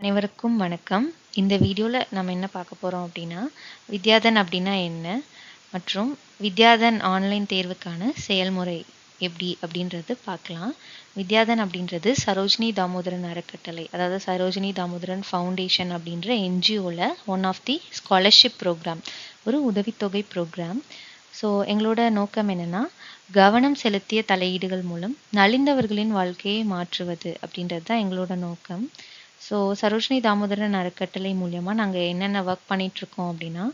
அனைவருக்கும் வணக்கம். இந்த வீடியோவில் நம்ம என்ன பார்க்க போகிறோம் அப்படின்னா, வித்யாதன் அப்படின்னா என்ன மற்றும் வித்யாதன் ஆன்லைன் தேர்வுக்கான செயல்முறை எப்படி அப்படின்றது பார்க்கலாம். வித்யாதன் அப்படின்றது சரோஜினி தாமோதரன் அறக்கட்டளை, அதாவது சரோஜினி தாமோதரன் ஃபவுண்டேஷன் அப்படின்ற என்ஜிஓவில் one of the scholarship program, ஒரு உதவித்தொகை ப்ரோக்ராம். ஸோ எங்களோட நோக்கம் என்னென்னா, கவனம் செலுத்திய தலையீடுகள் மூலம் நலிந்தவர்களின் வாழ்க்கையை மாற்றுவது அப்படின்றது தான் எங்களோட நோக்கம். ஸோ சரோஜினி தாமோதரன் அறக்கட்டளை மூலயமா நாங்கள் என்னென்ன ஒர்க் பண்ணிகிட்ருக்கோம் அப்படின்னா,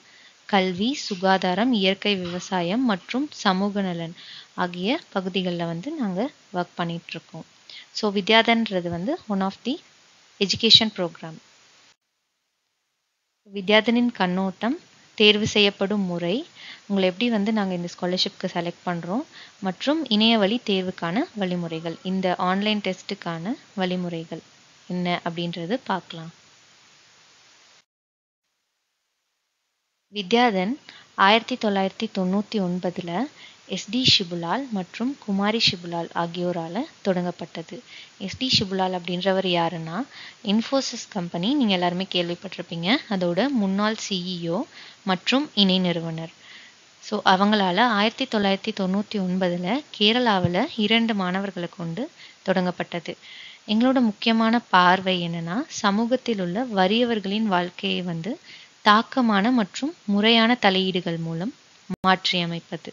கல்வி, சுகாதாரம், இயற்கை விவசாயம் மற்றும் சமூக நலன் ஆகிய பகுதிகளில் நாங்கள் ஒர்க் பண்ணிகிட்ருக்கோம். ஸோ வித்யாதன்றது one of the education program. வித்யாதனின் கண்ணோட்டம், தேர்வு செய்யப்படும் முறை, உங்களை எப்படி நாங்கள் இந்த ஸ்காலர்ஷிப்க்கு செலக்ட் பண்ணுறோம் மற்றும் இணையவழி தேர்வுக்கான வழிமுறைகள், இந்த ஆன்லைன் டெஸ்ட்டுக்கான வழிமுறைகள் என்ன அப்படின்றது பார்க்கலாம். வித்யாதன் 1999 எஸ்டி ஷிபுலால் மற்றும் குமாரி ஷிபுலால் ஆகியோரால் தொடங்கப்பட்டது. எஸ்டி ஷிபுலால் அப்படின்றவர் யாருன்னா, இன்ஃபோசிஸ் கம்பெனி நீங்கள் எல்லாருமே கேள்விப்பட்டிருப்பீங்க, அதோட முன்னாள் சிஇஓ மற்றும் இணை நிறுவனர். ஸோ அவங்களால 1999 கேரளாவில் 2 மாணவர்களை கொண்டு தொடங்கப்பட்டது. எங்களோட முக்கியமான பார்வை என்னன்னா, சமூகத்தில் உள்ள வறியவர்களின் வாழ்க்கையை தாக்கமான மற்றும் முறையான தலையீடுகள் மூலம் மாற்றியமைப்பது.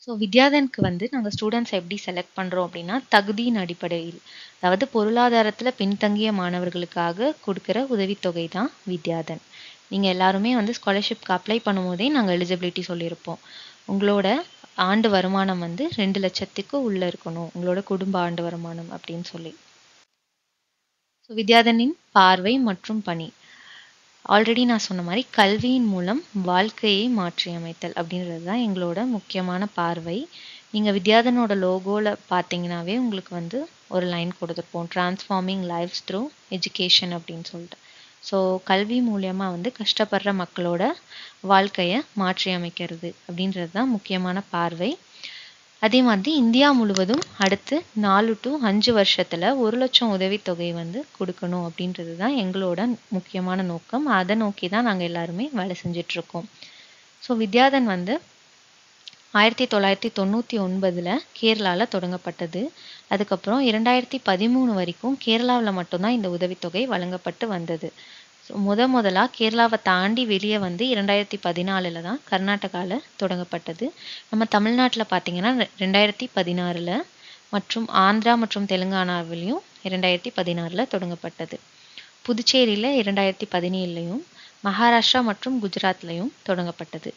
ஸோ வித்யாதனுக்கு நாங்கள் ஸ்டூடெண்ட்ஸ் எப்படி செலக்ட் பண்ணுறோம் அப்படின்னா, தகுதியின் அடிப்படையில், அதாவது பொருளாதாரத்தில் பின்தங்கிய மாணவர்களுக்காக கொடுக்குற உதவித்தொகை தான் வித்யாதன். நீங்கள் எல்லாருமே ஸ்காலர்ஷிப்க்கு அப்ளை பண்ணும்போதே நாங்கள் எலிஜிபிலிட்டி சொல்லியிருப்போம். உங்களோட ஆண்டு வருமானம் 2 லட்சத்துக்கு உள்ளே இருக்கணும், உங்களோட குடும்ப ஆண்டு வருமானம் அப்படின்னு சொல்லி. ஸோ வித்யாதனின் பார்வை மற்றும் பணி, ஆல்ரெடி நான் சொன்ன மாதிரி கல்வியின் மூலம் வாழ்க்கையை மாற்றியமைத்தல் அப்படின்றது தான் எங்களோட முக்கியமான பார்வை. நீங்கள் வித்யாதனோட லோகோவில் பார்த்தீங்கன்னாவே உங்களுக்கு ஒரு லைன் கொடுத்துருப்போம், டிரான்ஸ்ஃபார்மிங் லைஃப்ஸ் த்ரூ எஜுகேஷன் அப்படின்னு சொல்லிட்டு. ஸோ கல்வி மூலியமாக கஷ்டப்படுற மக்களோட வாழ்க்கையை மாற்றி அமைக்கிறது அப்படின்றது தான் முக்கியமான பார்வை. அதே மாதிரி இந்தியா முழுவதும் அடுத்து 4 to 5 வருஷத்தில் 1 லட்சம் உதவித்தொகை கொடுக்கணும் அப்படின்றது தான் எங்களோட முக்கியமான நோக்கம். அதை நோக்கி தான் நாங்கள் எல்லாருமே வேலை செஞ்சிட்ருக்கோம். ஸோ வித்யாதன் 1999 கேரளாவில் தொடங்கப்பட்டது. அதுக்கப்புறம் 2013 வரைக்கும் கேரளாவில் மட்டும்தான் இந்த உதவித்தொகை வழங்கப்பட்டு வந்தது. ஸோ முதலாக கேரளாவை தாண்டி வெளியே 2014 தான் கர்நாடகாவில் தொடங்கப்பட்டது. நம்ம தமிழ்நாட்டில் பார்த்தீங்கன்னா 2016 மற்றும் ஆந்திரா மற்றும் தெலுங்கானாவிலையும் 2016 தொடங்கப்பட்டது. புதுச்சேரியில் 2017 மகாராஷ்டிரா மற்றும் குஜராத்லையும் தொடங்கப்பட்டது.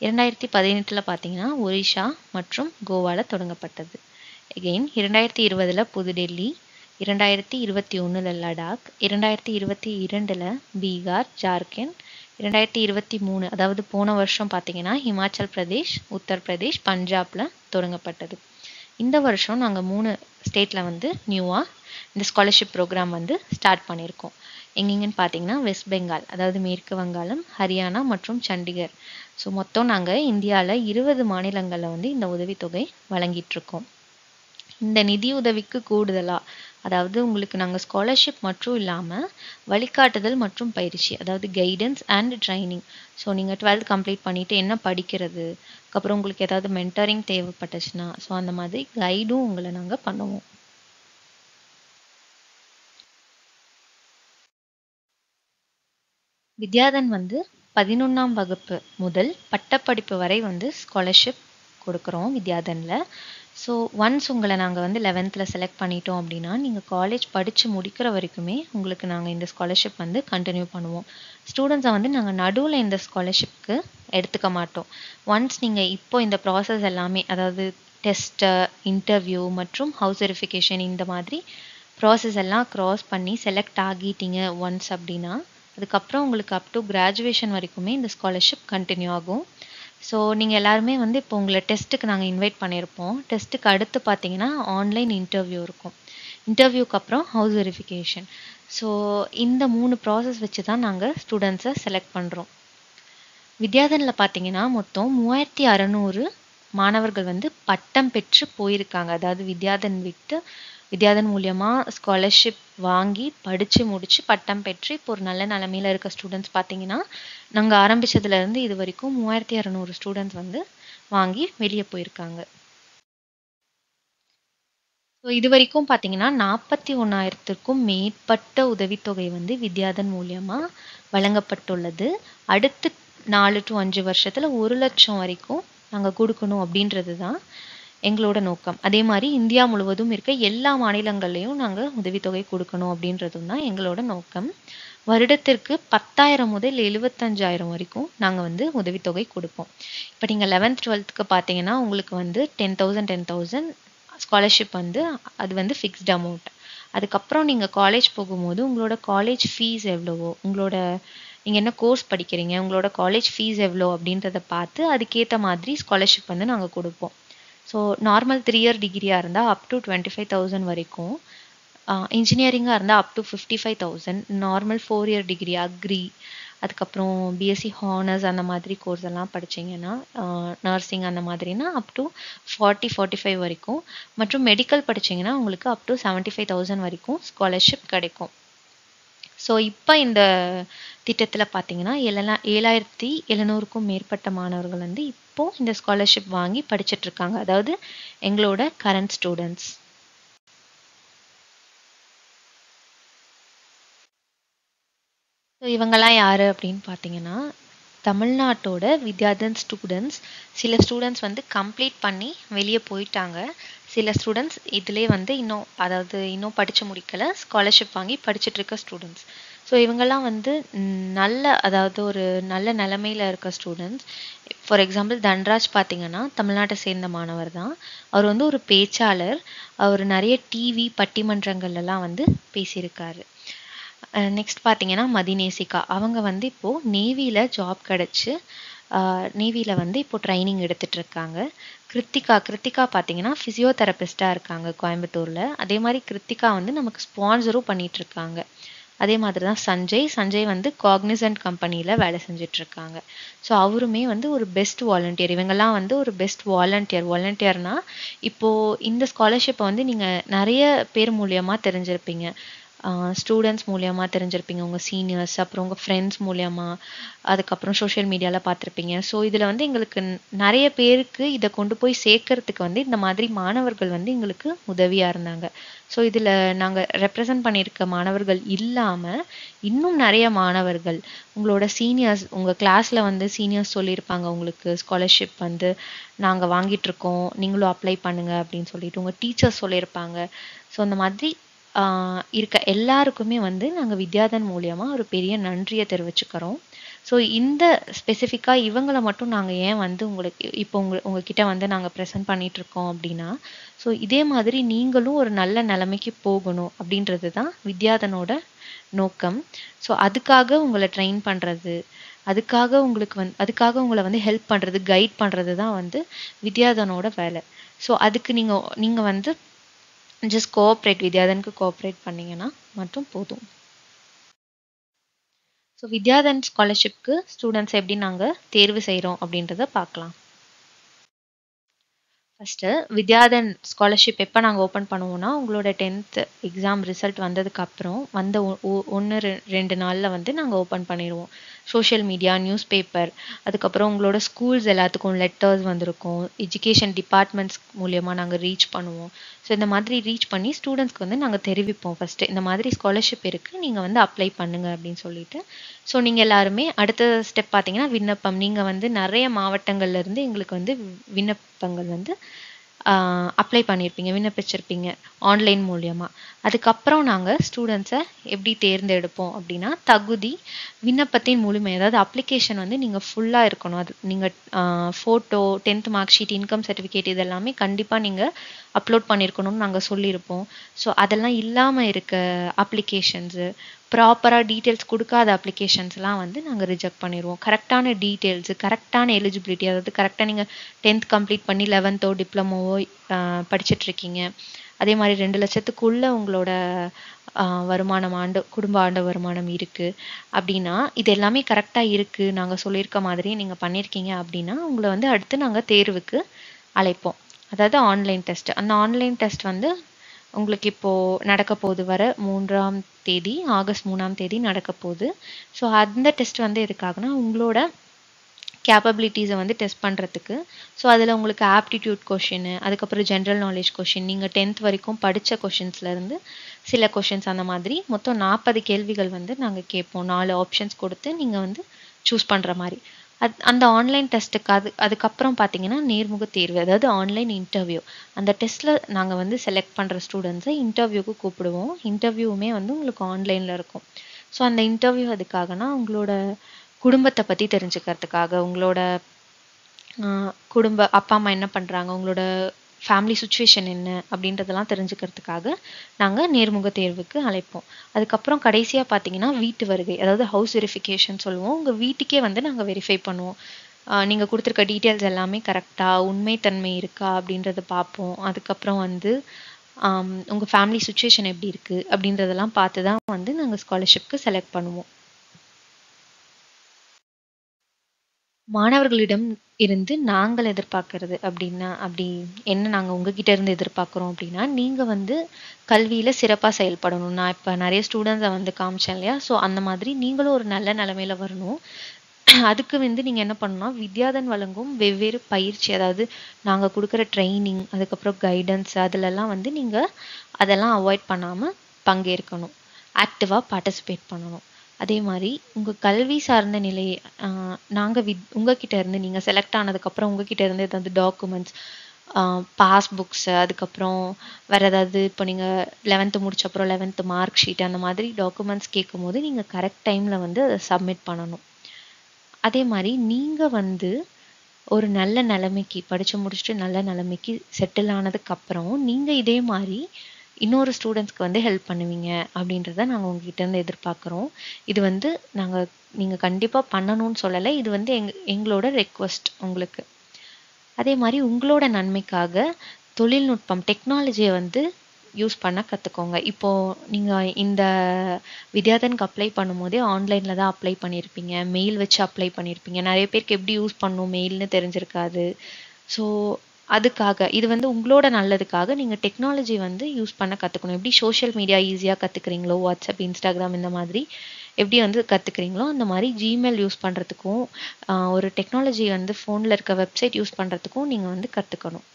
2018 பார்த்தீங்கன்னா ஒரிஷா மற்றும் கோவாவில் தொடங்கப்பட்டது. எகெயின் 2020 புதுடெல்லி, 2021 லடாக், 2022 பீகார், ஜார்க்கண்ட், 2023 அதாவது போன வருஷம் பார்த்தீங்கன்னா ஹிமாச்சல் பிரதேஷ், உத்தரப்பிரதேஷ், பஞ்சாபில் தொடங்கப்பட்டது. இந்த வருஷம் நாங்கள் 3 ஸ்டேட்டில் நியூவாக இந்த ஸ்காலர்ஷிப் ப்ரோக்ராம் ஸ்டார்ட் பண்ணியிருக்கோம். எங்கெங்கன்னு பார்த்தீங்கன்னா வெஸ்ட் பெங்கால், அதாவது மேற்கு வங்காளம், ஹரியானா மற்றும் சண்டிகர். ஸோ மொத்தம் நாங்கள் இந்தியாவில் 20 மாநிலங்களில் இந்த உதவித்தொகை வழங்கிட்டுருக்கோம். இந்த நிதி உதவிக்கு கூடுதலாக, அதாவது உங்களுக்கு நாங்கள் ஸ்காலர்ஷிப் மட்டும் இல்லாமல் வழிகாட்டுதல் மற்றும் பயிற்சி, அதாவது கைடன்ஸ் அண்ட் ட்ரைனிங். ஸோ நீங்கள் 12th கம்ப்ளீட் பண்ணிவிட்டு என்ன படிக்கிறது, அதுக்கப்புறம் உங்களுக்கு ஏதாவது மென்டரிங் தேவைப்பட்டுச்சுன்னா ஸோ அந்த மாதிரி கைடும் உங்களை நாங்கள் பண்ணுவோம். வித்யாதன் 11ஆம் வகுப்பு முதல் பட்டப்படிப்பு வரை ஸ்காலர்ஷிப் கொடுக்குறோம் வித்யாதனில். ஸோ ஒன்ஸ் உங்களை நாங்கள் 11th செலக்ட் பண்ணிட்டோம் அப்படின்னா, நீங்கள் காலேஜ் படித்து முடிக்கிற வரைக்குமே உங்களுக்கு நாங்கள் இந்த ஸ்காலர்ஷிப் கண்டினியூ பண்ணுவோம். ஸ்டூடெண்ட்ஸை நாங்கள் நடுவில் இந்த ஸ்காலர்ஷிப்க்கு எடுத்துக்க மாட்டோம். ஒன்ஸ் நீங்கள் இப்போ இந்த ப்ராசஸ் எல்லாமே, அதாவது டெஸ்ட்டு, இன்டர்வியூ மற்றும் ஹவுஸ் வெரிஃபிகேஷன், இந்த மாதிரி ப்ராசஸ் எல்லாம் க்ராஸ் பண்ணி செலக்ட் ஆகிட்டீங்க ஒன்ஸ் அப்படின்னா, அதுக்கப்புறம் உங்களுக்கு அப் டு கிராஜுவேஷன் வரைக்குமே இந்த ஸ்காலர்ஷிப் கண்டினியூ ஆகும். ஸோ நீங்கள் எல்லாருமே இப்போ உங்களை டெஸ்ட்டுக்கு நாங்கள் இன்வைட் பண்ணியிருப்போம். டெஸ்ட்டுக்கு அடுத்து பார்த்தீங்கன்னா ஆன்லைன் இன்டர்வியூ இருக்கும். இன்டர்வியூக்கு அப்புறம் ஹவுஸ் வெரிஃபிகேஷன். ஸோ இந்த 3 ப்ராசஸ் வச்சு தான் நாங்கள் ஸ்டூடெண்ட்ஸை செலக்ட் பண்ணுறோம். வித்யாதனில் பார்த்தீங்கன்னா மொத்தம் 3600 மாணவர்கள் பட்டம் பெற்று போயிருக்காங்க. அதாவது வித்யாதன் விட்டு வித்யாதன் மூலியமா ஸ்காலர்ஷிப் வாங்கி படிச்சு முடிச்சு பட்டம் பெற்று இப்போ ஒரு நல்ல நிலைமையில இருக்க ஸ்டூடெண்ட்ஸ் பார்த்தீங்கன்னா நாங்க ஆரம்பிச்சதுல இருந்து இது வரைக்கும் 3600 ஸ்டூடெண்ட்ஸ் வந்து வாங்கி வெளியே போயிருக்காங்க. ஸோ இது வரைக்கும் பார்த்தீங்கன்னா 41,000க்கும் மேற்பட்ட உதவித்தொகை வந்து வித்யாதன் மூலியமா வழங்கப்பட்டுள்ளது. அடுத்து 4 to 5 வருஷத்துல 1,00,000 வரைக்கும் நாங்க கொடுக்கணும் அப்படின்றது தான் எங்களோட நோக்கம். அதே மாதிரி இந்தியா முழுவதும் இருக்க எல்லா மாநிலங்கள்லையும் நாங்க உதவித்தொகை கொடுக்கணும் அப்படின்றதும் தான் எங்களோட நோக்கம். வருடத்திற்கு 10,000 முதல் 75,000 வரைக்கும் நாங்க வந்து உதவித்தொகை கொடுப்போம். இப்போ நீங்க 11th 12th பார்த்தீங்கன்னா உங்களுக்கு வந்து 10,000 ஸ்காலர்ஷிப் வந்து அது வந்து ஃபிக்ஸ்ட் அமௌண்ட். அதுக்கப்புறம் நீங்க காலேஜ் போகும்போது உங்களோட காலேஜ் ஃபீஸ் எவ்வளவோ, உங்களோட நீங்க என்ன கோர்ஸ் படிக்கிறீங்க, உங்களோட காலேஜ் ஃபீஸ் எவ்வளோ அப்படின்றத பார்த்து அதுக்கேற்ற மாதிரி ஸ்காலர்ஷிப் வந்து நாங்கள் கொடுப்போம். ஸோ நார்மல் 3 இயர் டிகிரியாக இருந்தால் அப் டு 25,000 வரைக்கும், இன்ஜினியரிங்காக இருந்தால் up to 55,000, normal 4 year degree agri, அதுக்கப்புறம் பிஎஸ்சி ஹானர்ஸ் அந்த மாதிரி கோர்ஸ் எல்லாம் படிச்சீங்கன்னா நர்சிங் அந்த மாதிரினா அப் டு 40-45 வரைக்கும், மற்றும் மெடிக்கல் படிச்சீங்கன்னா உங்களுக்கு அப் டு 75,000 வரைக்கும் ஸ்காலர்ஷிப் கிடைக்கும். ஸோ இப்போ இந்த திட்டத்தில் பார்த்தீங்கன்னா 7,700க்கும் மேற்பட்ட மாணவர்கள் வந்து இப்போ இந்த ஸ்காலர்ஷிப் வாங்கி படிச்சுட்டு இருக்காங்க. அதாவது எங்களோட கரண்ட் ஸ்டூடெண்ட்ஸ். ஸோ இவங்கெல்லாம் யாரு அப்படின்னு பார்த்தீங்கன்னா தமிழ்நாட்டோட வித்யாதன் ஸ்டூடெண்ட்ஸ். சில ஸ்டூடெண்ட்ஸ் வந்து கம்ப்ளீட் பண்ணி வெளியே போயிட்டாங்க. சில ஸ்டூடெண்ட்ஸ் இதிலே வந்து இன்னும் படித்து முடிக்கலை, ஸ்காலர்ஷிப் வாங்கி படிச்சுட்டு இருக்க ஸ்டூடெண்ட்ஸ். ஸோ இவங்கெல்லாம் வந்து ஒரு நல்ல நிலைமையில் இருக்க ஸ்டூடெண்ட்ஸ். ஃபார் எக்ஸாம்பிள் தன்ராஜ் பார்த்தீங்கன்னா தமிழ்நாட்டை சேர்ந்த மாணவர் தான். அவர் வந்து ஒரு பேச்சாளர். அவர் நிறைய டிவி பட்டிமன்றங்கள்லாம் வந்து பேசியிருக்காரு. நெக்ஸ்ட் பார்த்தீங்கன்னா மதிநேசிகா. அவங்க வந்து இப்போது நேவியில் ஜாப் கிடச்சி நேவியில் வந்து இப்போ ட்ரைனிங் எடுத்துகிட்டு இருக்காங்க. கிருத்திகா பார்த்தீங்கன்னா ஃபிசியோதெரபிஸ்டாக இருக்காங்க கோயம்புத்தூரில். அதே மாதிரி கிருத்திகா வந்து நமக்கு ஸ்பான்சரும் பண்ணிட்டு இருக்காங்க. அதே மாதிரி தான் சஞ்சய் வந்து காக்னிசன்ட் கம்பெனியில் வேலை செஞ்சிட்ருக்காங்க. ஸோ அவருமே வந்து ஒரு பெஸ்ட் வாலண்டியர். இவங்கெல்லாம் வந்து ஒரு பெஸ்ட் வாலண்டியர்னா இப்போது இந்த ஸ்காலர்ஷிப்பை வந்து நீங்கள் நிறைய பேர் மூலியமாக தெரிஞ்சிருப்பீங்க. ஸ்டூடெண்ட்ஸ் மூலியமாக தெரிஞ்சிருப்பீங்க, உங்கள் சீனியர்ஸ், அப்புறம் உங்கள் ஃப்ரெண்ட்ஸ் மூலியமாக, அதுக்கப்புறம் சோஷியல் மீடியாவில் பார்த்துருப்பீங்க. ஸோ இதில் வந்து எங்களுக்கு நிறைய பேருக்கு இதை கொண்டு போய் சேர்க்கறதுக்கு வந்து இந்த மாதிரி மாணவர்கள் வந்து எங்களுக்கு உதவியாக இருந்தாங்க. ஸோ இதில் நாங்கள் ரெப்ரசன்ட் பண்ணியிருக்க மாணவர்கள் இல்லாமல் இன்னும் நிறைய மாணவர்கள் உங்களோட சீனியர்ஸ், உங்கள் கிளாஸில் வந்து சீனியர்ஸ் சொல்லியிருப்பாங்க உங்களுக்கு ஸ்காலர்ஷிப் வந்து நாங்கள் வாங்கிட்டுருக்கோம், நீங்களும் அப்ளை பண்ணுங்கள் அப்படின்னு சொல்லிட்டு உங்கள் டீச்சர்ஸ் சொல்லியிருப்பாங்க. ஸோ அந்த மாதிரி இருக்க எல்லாருக்குமே வந்து நாங்கள் வித்யாதன் மூலியமாக ஒரு பெரிய நன்றியை தெரிவிச்சுக்கிறோம். ஸோ இந்த ஸ்பெசிஃபிக்காக இவங்களை மட்டும் நாங்கள் ஏன் வந்து உங்களுக்கு இப்போ உங்ககிட்ட வந்து நாங்கள் ப்ரெசென்ட் பண்ணிகிட்ருக்கோம் அப்படின்னா, ஸோ இதே மாதிரி நீங்களும் ஒரு நல்ல நிலைமைக்கு போகணும் அப்படின்றது தான் வித்யாதனோட நோக்கம். ஸோ அதுக்காக உங்களை ட்ரெயின் பண்ணுறது, அதுக்காக உங்களை வந்து ஹெல்ப் பண்ணுறது, கைட் பண்ணுறது தான் வந்து வித்யாதனோட வேலை. ஸோ அதுக்கு நீங்கள் வந்து ஜஸ்ட் வித்யாதனுக்கு கோஆப்ரேட் பண்ணிங்கன்னா மட்டும் போதும். ஸோ வித்யாதன் ஸ்காலர்ஷிப்க்கு ஸ்டூடெண்ட்ஸ் எப்படி நாங்கள் தேர்வு செய்கிறோம் அப்படின்றத பார்க்கலாம். ஃபஸ்ட்டு வித்யாதன் ஸ்காலர்ஷிப் எப்போ நாங்கள் ஓப்பன் பண்ணுவோம்னா, உங்களோட 10th எக்ஸாம் ரிசல்ட் வந்ததுக்கப்புறம் வந்த 1-2 நாளில் வந்து நாங்கள் ஓப்பன் பண்ணிடுவோம். சோஷியல் மீடியா, நியூஸ் பேப்பர், அதுக்கப்புறம் உங்களோட ஸ்கூல்ஸ் எல்லாத்துக்கும் லெட்டர்ஸ் வந்திருக்கும். எஜுகேஷன் டிபார்ட்மெண்ட்ஸ் மூலியமாக நாங்கள் ரீச் பண்ணுவோம். ஸோ இந்த மாதிரி ரீச் பண்ணி ஸ்டூடெண்ட்ஸ்க்கு வந்து நாங்கள் தெரிவிப்போம். ஃபஸ்ட்டு இந்த மாதிரி ஸ்காலர்ஷிப் இருக்குது, நீங்கள் வந்து அப்ளை பண்ணுங்கள் அப்படின்னு சொல்லிட்டு. ஸோ நீங்கள் எல்லாருமே அடுத்த ஸ்டெப் பார்த்தீங்கன்னா விண்ணப்பம். நீங்கள் வந்து நிறைய மாவட்டங்கள்லேருந்து எங்களுக்கு வந்து விண்ணப்பங்கள் வந்து அப்ளை பண்ணியிருப்பீங்க, விண்ணப்பிச்சிருப்பீங்க ஆன்லைன் மூலியமாக. அதுக்கப்புறம் நாங்கள் ஸ்டூடெண்ட்ஸை எப்படி தேர்ந்தெடுப்போம் அப்படின்னா, தகுதி, விண்ணப்பத்தின் முழுமை, அதாவது அப்ளிகேஷன் வந்து நீங்கள் ஃபுல்லாக இருக்கணும். அது நீங்கள் photo, 10th mark sheet, income certificate இதெல்லாமே கண்டிப்பாக நீங்கள் அப்லோட் பண்ணியிருக்கணும்னு நாங்கள் சொல்லியிருப்போம். ஸோ அதெல்லாம் இல்லாமல் இருக்க அப்ளிகேஷன்ஸு, ப்ராப்பராக டீட்டெயில்ஸ் கொடுக்காத அப்ளிகேஷன்ஸ்லாம் வந்து நாங்கள் ரிஜெக்ட் பண்ணிடுவோம். கரெக்டான டீட்டெயில்ஸு, கரெக்டான எலிஜிபிலிட்டி, அதாவது கரெக்டாக நீங்கள் 10th கம்ப்ளீட் பண்ணி 11th டிப்ளமோவோ படிச்சிட்ருக்கீங்க, அதே மாதிரி 2 லட்சத்துக்குள்ளே உங்களோட குடும்ப ஆண்டு வருமானம் இருக்குது அப்படின்னா, இது எல்லாமே கரெக்டாக இருக்குது, நாங்கள் சொல்லியிருக்க மாதிரி நீங்கள் பண்ணியிருக்கீங்க அப்படின்னா உங்களை வந்து அடுத்து நாங்கள் தேர்வுக்கு அழைப்போம். அதாவது ஆன்லைன் டெஸ்ட். அந்த ஆன்லைன் டெஸ்ட் வந்து உங்களுக்கு இப்போ நடக்க போகுது வர 3ஆம் தேதி ஆகஸ்ட் 3ஆம் தேதி நடக்க போகுது. ஸோ அந்த டெஸ்ட் வந்து எதுக்காகனா உங்களோட கேப்பபிலிட்டிஸை வந்து டெஸ்ட் பண்ணுறதுக்கு. ஸோ அதில் உங்களுக்கு ஆப்டிடியூட் கொஷின், அதுக்கப்புறம் ஜென்ரல் நாலேஜ் கொஷின், நீங்கள் 10th வரைக்கும் படித்த கொஷின்ஸ்லேருந்து சில கொஷின்ஸ், அந்த மாதிரி மொத்தம் 40 கேள்விகள் வந்து நாங்கள் கேட்போம். 4 ஆப்ஷன்ஸ் கொடுத்து நீங்கள் வந்து சூஸ் பண்ணுற மாதிரி. அந்த ஆன்லைன் டெஸ்ட்டுக்கு அதுக்கப்புறம் பார்த்தீங்கன்னா நேர்முக தேர்வு, அதாவது ஆன்லைன் இன்டர்வியூ. அந்த டெஸ்ட்டில் நாங்கள் வந்து செலக்ட் பண்ணுற ஸ்டூடெண்ட்ஸை இன்டர்வியூக்கு கூப்பிடுவோம். இன்டர்வியூவுமே வந்து உங்களுக்கு ஆன்லைனில் இருக்கும். ஸோ அந்த இன்டர்வியூ அதுக்காகனா உங்களோட குடும்பத்தை பற்றி தெரிஞ்சுக்கிறதுக்காக, உங்களோட குடும்ப அப்பா அம்மா என்ன பண்ணுறாங்க, உங்களோட ஃபேமிலி சுச்சுவேஷன் என்ன அப்படின்றதெல்லாம் தெரிஞ்சுக்கிறதுக்காக நாங்கள் நேர்முக தேர்வுக்கு அழைப்போம். அதுக்கப்புறம் கடைசியாக பார்த்தீங்கன்னா வீட்டு வருகை, அதாவது ஹவுஸ் வெரிஃபிகேஷன் சொல்லுவோம். உங்கள் வீட்டுக்கே வந்து நாங்கள் வெரிஃபை பண்ணுவோம். நீங்கள் கொடுத்துருக்க டீட்டெயில்ஸ் எல்லாமே கரெக்டாக உண்மைத்தன்மை இருக்கா அப்படின்றத பார்ப்போம். அதுக்கப்புறம் வந்து உங்கள் ஃபேமிலி சுச்சுவேஷன் எப்படி இருக்குது அப்படின்றதெல்லாம் பார்த்து தான் வந்து நாங்கள் ஸ்காலர்ஷிப்க்கு செலக்ட் பண்ணுவோம். மாணவர்களிடம் இருந்து நாங்கள் எதிர்பார்க்கறது அப்படின்னா, என்ன நாங்கள் உங்ககிட்ட இருந்து எதிர்பார்க்குறோம் அப்படின்னா, நீங்கள் வந்து கல்வியில் சிறப்பாக செயல்படணும். நான் இப்போ நிறைய ஸ்டூடெண்ட்ஸை வந்து காமிச்சேன் இல்லையா? ஸோ அந்த மாதிரி நீங்களும் ஒரு நல்ல நிலைமையில வரணும். அதுக்கு வந்து நீங்கள் என்ன பண்ணணும்னா, வித்யாதன் வழங்கும் வெவ்வேறு பயிற்சி, அதாவது நாங்கள் கொடுக்குற ட்ரைனிங், அதுக்கப்புறம் கைடன்ஸ், அதிலெல்லாம் வந்து நீங்கள் அதெல்லாம் அவாய்ட் பண்ணாமல் பங்கேற்கணும். ஆக்டிவாக பார்ட்டிசிபேட் பண்ணணும். அதே மாதிரி உங்கள் கல்வி சார்ந்த நிலையை நாங்கள் உங்ககிட்ட இருந்து நீங்கள் செலக்ட் ஆனதுக்கப்புறம் உங்ககிட்ட இருந்து ஏதாவது டாக்குமெண்ட்ஸ், பாஸ்புக்ஸு, அதுக்கப்புறம் வேறு ஏதாவது இப்போ நீங்கள் 11th முடிச்ச அப்புறம் 11th மார்க் ஷீட், அந்த மாதிரி டாக்குமெண்ட்ஸ் கேட்கும் போது நீங்கள் கரெக்ட் டைமில் வந்து அதை சப்மிட் பண்ணணும். அதே மாதிரி நீங்கள் வந்து ஒரு நல்ல நிலைமைக்கு படித்து முடிச்சுட்டு நல்ல நிலைமைக்கு செட்டில் ஆனதுக்கப்புறம் நீங்கள் இதே மாதிரி இன்னொரு ஸ்டூடெண்ட்ஸ்க்கு வந்து ஹெல்ப் பண்ணுவீங்க அப்படின்றத நாங்கள் உங்ககிட்ட இருந்து எதிர்பார்க்குறோம். இது வந்து நீங்கள் கண்டிப்பாக பண்ணணும்னு சொல்லலை, இது வந்து எங்களோட ரெக்வஸ்ட் உங்களுக்கு. அதே மாதிரி உங்களோட நன்மைக்காக தொழில்நுட்பம், டெக்னாலஜியை வந்து யூஸ் பண்ண கற்றுக்கோங்க. இப்போது நீங்கள் இந்த வித்யாதனுக்கு அப்ளை பண்ணும்போதே ஆன்லைனில் தான் அப்ளை பண்ணியிருப்பீங்க, மெயில் வச்சு அப்ளை பண்ணியிருப்பீங்க. நிறைய பேருக்கு எப்படி யூஸ் பண்ணணும் மெயில்னு தெரிஞ்சிருக்காது. ஸோ அதுக்காக இது வந்து உங்களோட நல்லதுக்காக நீங்கள் டெக்னாலஜி வந்து யூஸ் பண்ண கற்றுக்கணும். எப்படி சோஷியல் மீடியா ஈஸியாக கற்றுக்குறீங்களோ, வாட்ஸ்அப், இன்ஸ்டாகிராம் இந்த மாதிரி எப்படி வந்து கற்றுக்குறீங்களோ, அந்த மாதிரி ஜிமெயில் யூஸ் பண்ணுறதுக்கும் ஒரு டெக்னாலஜி வந்து ஃபோனில் இருக்க வெப்சைட் யூஸ் பண்ணுறதுக்கும் நீங்கள் வந்து கற்றுக்கணும்.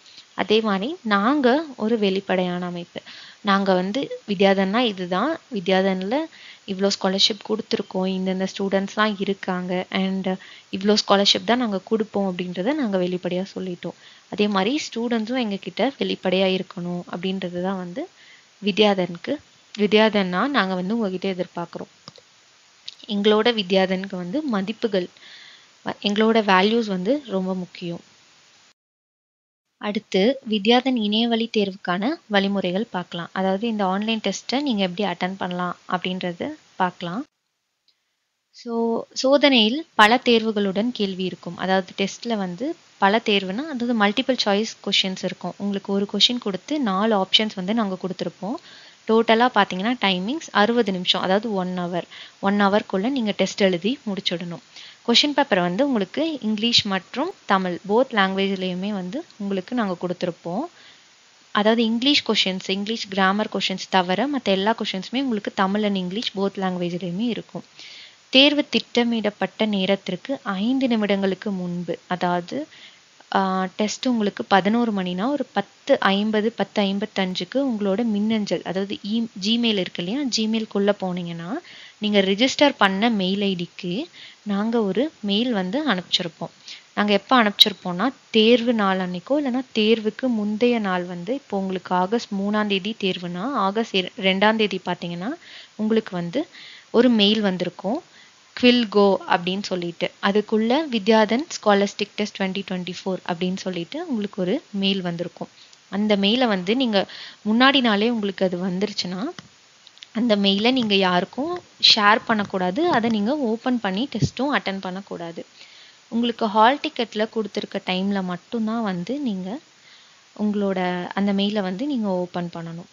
அதே மாதிரி நாங்கள் ஒரு வெளிப்படையான அமைப்பு. நாங்கள் வந்து வித்யாதன்னா இதுதான், வித்யாதனில் இவ்வளோ ஸ்காலர்ஷிப் கொடுத்துருக்கோம், இந்தந்த ஸ்டூடெண்ட்ஸ்லாம் இருக்காங்க, அண்ட் இவ்வளோ ஸ்காலர்ஷிப் தான் நாங்கள் கொடுப்போம் அப்படின்றத நாங்கள் வெளிப்படையாக சொல்லிட்டோம். அதே மாதிரி ஸ்டூடெண்ட்ஸும் எங்ககிட்ட வெளிப்படையாக இருக்கணும் அப்படின்றது தான் வந்து வித்யாதன்னா நாங்கள் வந்து உங்ககிட்ட எதிர்பார்க்குறோம். எங்களோட வித்யாதனுக்கு வந்து மதிப்புகள், எங்களோட வேல்யூஸ் வந்து ரொம்ப முக்கியம். அடுத்து வித்யாதன் இணையவழி தேர்வுக்கான வழிமுறைகள் பார்க்கலாம். அதாவது இந்த ஆன்லைன் டெஸ்ட்டை நீங்கள் எப்படி அட்டன் பண்ணலாம் அப்படின்றது பார்க்கலாம். சோதனையில் பல தேர்வுகளுடன் கேள்வி இருக்கும். அதாவது டெஸ்ட்டில் வந்து பல தேர்வுனா, அதாவது மல்டிபிள் சாய்ஸ் கொஷின்ஸ் இருக்கும். உங்களுக்கு ஒரு கொஷின் கொடுத்து 4 ஆப்ஷன்ஸ் வந்து நாங்கள் கொடுத்துருப்போம். டோட்டலாக பார்த்தீங்கன்னா டைமிங்ஸ் 60 நிமிஷம், அதாவது 1 hour. 1 hourக்குள்ளே நீங்கள் டெஸ்ட் எழுதி முடிச்சிடணும். கொஷின் பேப்பர் வந்து உங்களுக்கு இங்கிலீஷ் மற்றும் தமிழ் போத் லாங்குவேஜ்லேயுமே வந்து உங்களுக்கு நாங்கள் கொடுத்துருப்போம். அதாவது English questions, English grammar questions தவிர மற்ற எல்லா கொஷின்ஸுமே உங்களுக்கு தமிழ் அண்ட் இங்கிலீஷ் போத் லாங்குவேஜ்லேயுமே இருக்கும். தேர்வு திட்டமிடப்பட்ட நேரத்திற்கு 5 நிமிடங்களுக்கு முன்பு, அதாவது டெஸ்ட் உங்களுக்கு 11 மணினா ஒரு 10:50 10:55க்கு உங்களோட மின்னஞ்சல், அதாவது ஜிமெயில் இருக்கு இல்லையா, ஜிமெயில்குள்ளே போனீங்கன்னா நீங்கள் ரிஜிஸ்டர் பண்ண மெயில் ஐடிக்கு நாங்கள் ஒரு மெயில் வந்து அனுப்பிச்சிருப்போம். நாங்கள் எப்போ அனுப்பிச்சிருப்போம்னா, தேர்வு நாள் அன்னைக்கோ இல்லைனா தேர்வுக்கு முந்தைய நாள் வந்து, இப்போ உங்களுக்கு ஆகஸ்ட் 3ஆம் தேதி தேர்வுனா ஆகஸ்ட் 2ஆம் தேதி பார்த்தீங்கன்னா உங்களுக்கு வந்து ஒரு மெயில் வந்திருக்கும், க்வில் கோ அப்படின்னு சொல்லிட்டு. அதுக்குள்ள வித்யாதன் ஸ்காலர்ஸ்டிக் டெஸ்ட் 2024 அப்படின்னு சொல்லிட்டு உங்களுக்கு ஒரு மெயில் வந்திருக்கும். அந்த மெயிலை வந்து நீங்கள் முன்னாடி நாளே உங்களுக்கு அது வந்துருச்சுன்னா அந்த மெயிலை நீங்கள் யாருக்கும் ஷேர் பண்ணக்கூடாது. அதை நீங்கள் ஓப்பன் பண்ணி டெஸ்ட்டும் அட்டன் பண்ணக்கூடாது. உங்களுக்கு ஹால் டிக்கெட்டில் கொடுத்துருக்க டைமில் மட்டும்தான் வந்து நீங்கள் உங்களோட அந்த மெயிலை வந்து நீங்கள் ஓப்பன் பண்ணணும்.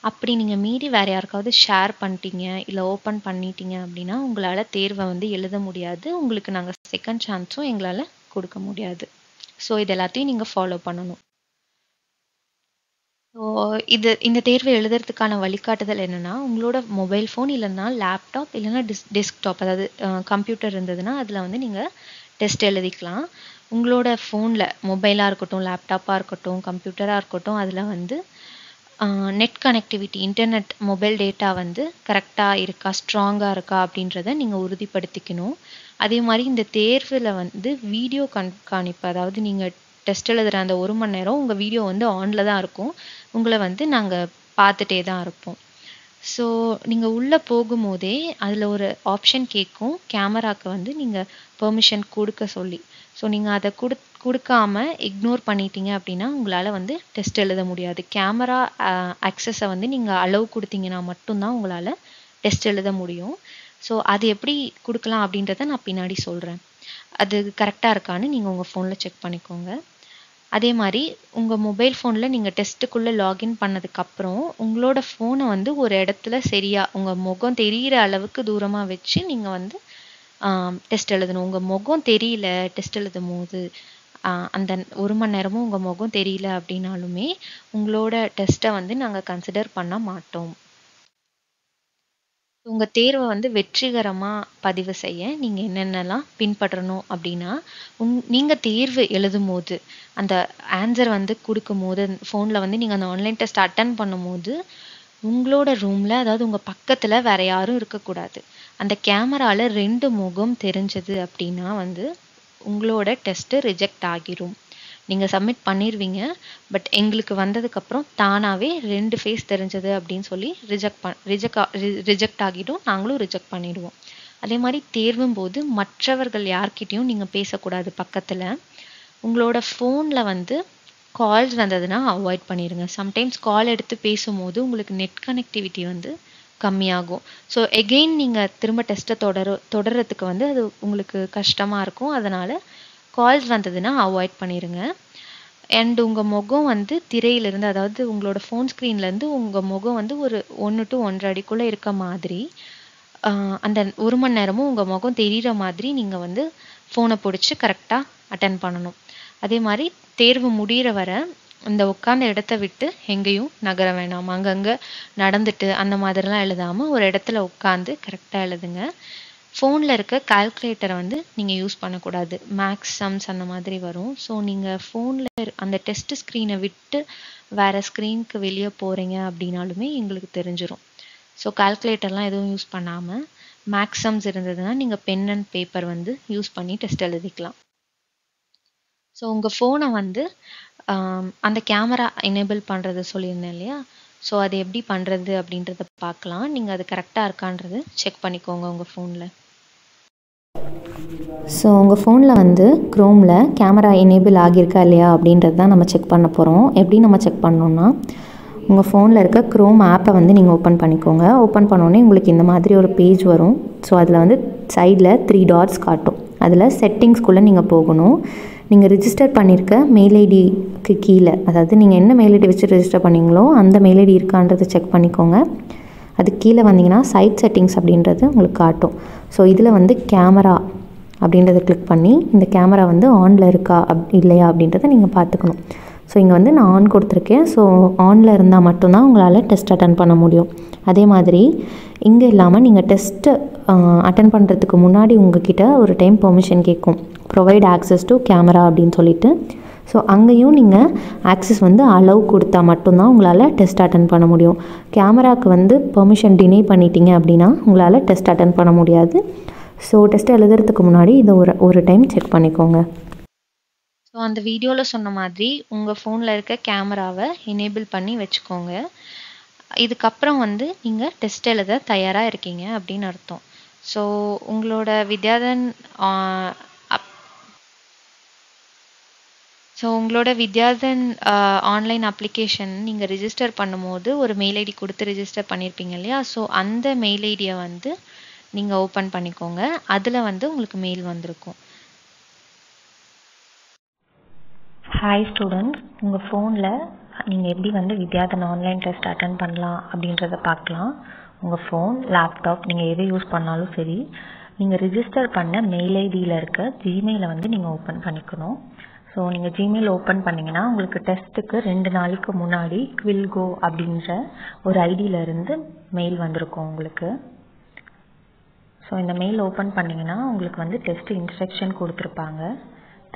அப்படி நீங்கள் மீறி வேறு யாருக்காவது ஷேர் பண்ணிட்டீங்க இல்லை ஓப்பன் பண்ணிட்டீங்க அப்படின்னா உங்களால் தேர்வை வந்து எழுத முடியாது. உங்களுக்கு நாங்கள் செகண்ட் சான்ஸும் எங்களால் கொடுக்க முடியாது. ஸோ இது எல்லாத்தையும் நீங்கள் ஃபாலோ பண்ணணும். ஸோ இந்த தேர்வு எழுதுறதுக்கான வழிகாட்டுதல் என்னன்னா, உங்களோட மொபைல் ஃபோன் இல்லைன்னா லேப்டாப் இல்லைன்னா டெஸ்க்டாப், அதாவது கம்ப்யூட்டர் இருந்ததுன்னா அதில் வந்து நீங்கள் டெஸ்ட் எழுதிக்கலாம். உங்களோட ஃபோனில் மொபைலாக இருக்கட்டும், லேப்டாப்பாக இருக்கட்டும், கம்ப்யூட்டராக இருக்கட்டும், அதில் வந்து net connectivity, internet mobile data வந்து கரெக்டாக இருக்கா, ஸ்ட்ராங்காக இருக்கா அப்படின்றத நீங்கள் உறுதிப்படுத்திக்கணும். அதே மாதிரி இந்த தேர்வில் வந்து வீடியோ கண்காணிப்பு, அதாவது நீங்கள் டெஸ்ட் எழுதுகிற அந்த 1 மணி நேரம் உங்கள் வீடியோ வந்து ஆனில் தான் இருக்கும். உங்களை வந்து நாங்கள் பார்த்துட்டே தான் இருப்போம். ஸோ நீங்கள் உள்ளே போகும்போதே அதில் ஒரு ஆப்ஷன் கேட்கும், கேமராவுக்கு வந்து நீங்கள் பெர்மிஷன் கொடுக்க சொல்லி. ஸோ நீங்கள் அதை கொடுக்காம இக்னோர் பண்ணிட்டீங்க அப்படின்னா உங்களால் வந்து டெஸ்ட் எழுத முடியாது. கேமரா ஆக்சஸை வந்து நீங்கள் அலோவ் கொடுத்தீங்கன்னா மட்டும்தான் உங்களால் டெஸ்ட் எழுத முடியும். ஸோ அது எப்படி கொடுக்கலாம் அப்படின்றத நான் பின்னாடி சொல்கிறேன். அது கரெக்டாக இருக்கான்னு நீங்கள் உங்கள் ஃபோனில் செக் பண்ணிக்கோங்க. அதே மாதிரி உங்கள் மொபைல் ஃபோனில் நீங்கள் டெஸ்ட்டுக்குள்ளே லாகின் பண்ணதுக்கப்புறம் உங்களோட ஃபோனை வந்து ஒரு இடத்துல சரியாக உங்கள் முகம் தெரிகிற அளவுக்கு தூரமாக வச்சு நீங்கள் வந்து டெஸ்ட் எழுதணும். உங்கள் முகம் தெரியல டெஸ்ட் எழுதும் போது, அந்த 1 மணி நேரமும் உங்கள் முகம் தெரியல அப்படின்னாலுமே உங்களோட டெஸ்ட்டை வந்து நாங்கள் கன்சிடர் பண்ண மாட்டோம். உங்கள் தேர்வை வந்து வெற்றிகரமாக பதிவு செய்ய நீங்கள் என்னென்னலாம் பின்பற்றணும் அப்படின்னா, நீங்கள் தேர்வு எழுதும் போது அந்த ஆன்சர் வந்து கொடுக்கும்போது ஃபோனில் வந்து நீங்கள் அந்த ஆன்லைன் டெஸ்ட் அட்டன் பண்ணும்போது உங்களோட ரூமில், அதாவது உங்கள் பக்கத்தில் வேறு யாரும் இருக்கக்கூடாது. அந்த கேமராவில் 2 முகம் தெரிஞ்சது அப்படின்னா வந்து உங்களோட டெஸ்ட்டு ரிஜெக்ட் ஆகிரும். நீங்கள் சப்மிட் பண்ணிடுவீங்க, பட் எங்களுக்கு வந்ததுக்கப்புறம் தானாகவே 2 ஃபேஸ் தெரிஞ்சது அப்படின்னு சொல்லி ரிஜெக்ட் ஆகிடும். நாங்களும் ரிஜெக்ட் பண்ணிடுவோம். அதே மாதிரி தேர்வும் போது மற்றவர்கள் யார்கிட்டையும் நீங்கள் பேசக்கூடாது பக்கத்தில். உங்களோட ஃபோனில் வந்து கால்ஸ் வந்ததுன்னா அவாய்ட் பண்ணிடுங்க. சம்டைம்ஸ் கால் எடுத்து பேசும்போது உங்களுக்கு நெட் கனெக்டிவிட்டி வந்து கம்மியாகும். ஸோ எகெயின் நீங்கள் திரும்ப டெஸ்ட்டை தொடர்றதுக்கு வந்து அது உங்களுக்கு கஷ்டமாக இருக்கும். அதனால் கால்ஸ் வந்ததுன்னா அவாய்ட் பண்ணிடுங்க. அண்ட் உங்கள் முகம் வந்து திரையிலேருந்து, அதாவது உங்களோட ஃபோன் ஸ்க்ரீன்லேருந்து உங்கள் முகம் வந்து ஒரு 1 to 1.5 அடிக்குள்ளே இருக்க மாதிரி, அந்த 1 மணி நேரமும் உங்கள் முகம் தெரிகிற மாதிரி நீங்கள் வந்து ஃபோனை பிடிச்சி கரெக்டாக அட்டன் பண்ணணும். அதே மாதிரி தேர்வு முடிகிற வரை இந்த உட்காந்த இடத்த விட்டு எங்கேயும் நகர வேணாம். அங்கங்கே நடந்துட்டு அந்த மாதிரிலாம் எழுதாமல் ஒரு இடத்துல உட்காந்து கரெக்டாக எழுதுங்க. ஃபோனில் இருக்க கால்குலேட்டரை வந்து நீங்கள் யூஸ் பண்ணக்கூடாது. மேக்ஸ், சம்ஸ் அந்த மாதிரி வரும். ஸோ நீங்கள் ஃபோனில் அந்த டெஸ்ட் ஸ்க்ரீனை விட்டு வேறு ஸ்க்ரீனுக்கு வெளியே போகிறீங்க அப்படின்னாலுமே எங்களுக்கு தெரிஞ்சிடும். ஸோ கால்குலேட்டர்லாம் எதுவும் யூஸ் பண்ணாமல், மேக்ஸ், சம்ஸ் இருந்ததுன்னா நீங்கள் பென் அண்ட் பேப்பர் வந்து யூஸ் பண்ணி டெஸ்ட் எழுதிக்கலாம். ஸோ உங்கள் ஃபோனை வந்து அந்த கேமரா எனேபிள் பண்ணுறது சொல்லியிருந்தேன் இல்லையா, ஸோ அது எப்படி பண்ணுறது அப்படின்றத பார்க்கலாம். நீங்கள் அது கரெக்டாக இருக்கான்றது செக் பண்ணிக்கோங்க உங்கள் ஃபோனில். ஸோ உங்கள் ஃபோனில் வந்து க்ரோமில் கேமரா எனேபிள் ஆகியிருக்கா இல்லையா அப்படின்றது தான் நம்ம செக் பண்ண போகிறோம். எப்படி நம்ம செக் பண்ணோன்னா, உங்கள் ஃபோனில் இருக்க க்ரோம் ஆப்பை வந்து நீங்கள் ஓப்பன் பண்ணிக்கோங்க. ஓப்பன் பண்ணோடனே உங்களுக்கு இந்த மாதிரி ஒரு பேஜ் வரும். ஸோ அதில் வந்து சைடில் 3 டாட்ஸ் காட்டும். அதில் செட்டிங்ஸ்குள்ளே நீங்கள் போகணும். நீங்கள் ரிஜிஸ்டர் பண்ணியிருக்க மெயில் ஐடிக்கு கீழே, அதாவது நீங்கள் என்ன மெயில் ஐடி வச்சு ரிஜிஸ்டர் பண்ணீங்களோ அந்த மெயில் ஐடி இருக்கான்றதை செக் பண்ணிக்கோங்க. அது கீழே வந்தீங்கன்னா சைட் செட்டிங்ஸ் அப்படின்றது உங்களுக்கு காட்டும். ஸோ இதில் வந்து கேமரா அப்படின்றத கிளிக் பண்ணி இந்த கேமரா வந்து ஆனில் இருக்கா இல்லையா அப்படின்றத நீங்கள் பார்த்துக்கணும். ஸோ இங்கே வந்து நான் ஆன் கொடுத்துருக்கேன். ஸோ ஆனில் இருந்தால் மட்டும்தான் உங்களால் டெஸ்ட் அட்டன் பண்ண முடியும். அதே மாதிரி இங்கே இல்லாமல் நீங்கள் டெஸ்ட்டு அட்டன் பண்ணுறதுக்கு முன்னாடி உங்ககிட்ட ஒரு டைம் பெர்மிஷன் கேட்கும், ப்ரொவைட் ஆக்சஸ் டு கேமரா அப்படின்னு சொல்லிட்டு. ஸோ அங்கேயும் நீங்கள் ஆக்சஸ் வந்து அலோவ் கொடுத்தா மட்டும்தான் உங்களால் டெஸ்ட் அட்டன் பண்ண முடியும். கேமராவுக்கு வந்து பெர்மிஷன் டினை பண்ணிட்டீங்க அப்படின்னா உங்களால் டெஸ்ட் அட்டன் பண்ண முடியாது. ஸோ டெஸ்ட் எழுதுறதுக்கு முன்னாடி இதை ஒரு டைம் செக் பண்ணிக்கோங்க. ஸோ அந்த வீடியோவில் சொன்ன மாதிரி உங்கள் ஃபோனில் இருக்க கேமராவை எனேபிள் பண்ணி வச்சுக்கோங்க. இதுக்கப்புறம் வந்து நீங்கள் டெஸ்ட் எழுத தயாராக இருக்கீங்க அப்படின்னு அர்த்தம். ஸோ உங்களோட வித்யாதன் ஆன்லைன் அப்ளிகேஷன் நீங்கள் ரிஜிஸ்டர் பண்ணும்போது ஒரு மெயில் ஐடி கொடுத்து ரிஜிஸ்டர் பண்ணியிருப்பீங்க இல்லையா, ஸோ அந்த மெயில் ஐடியை வந்து நீங்கள் ஓப்பன் பண்ணிக்கோங்க. அதில் வந்து உங்களுக்கு மெயில் வந்திருக்கும். ஹாய் ஸ்டூடெண்ட்ஸ், உங்கள் ஃபோனில் நீங்கள் எப்படி வந்து வித்யாதன் ஆன்லைன் டெஸ்ட் அட்டன் பண்ணலாம் அப்படின்றத பார்க்கலாம். உங்கள் ஃபோன், லேப்டாப் நீங்கள் எது யூஸ் பண்ணாலும் சரி, நீங்கள் ரிஜிஸ்டர் பண்ண மெயில் ஐடியில் இருக்க ஜிமெயிலை வந்து நீங்கள் ஓப்பன் பண்ணிக்கணும். ஸோ நீங்கள் ஜிமெயில் ஓப்பன் பண்ணிங்கன்னா உங்களுக்கு டெஸ்ட்டுக்கு 2 நாளைக்கு முன்னாடி குவில்கோ அப்படின்ற ஒரு ஐடியிலேருந்து மெயில் வந்திருக்கும் உங்களுக்கு. ஸோ இந்த மெயில் ஓப்பன் பண்ணிங்கன்னா உங்களுக்கு வந்து டெஸ்ட் இன்ஸ்ட்ரக்ஷன் கொடுத்துருப்பாங்க.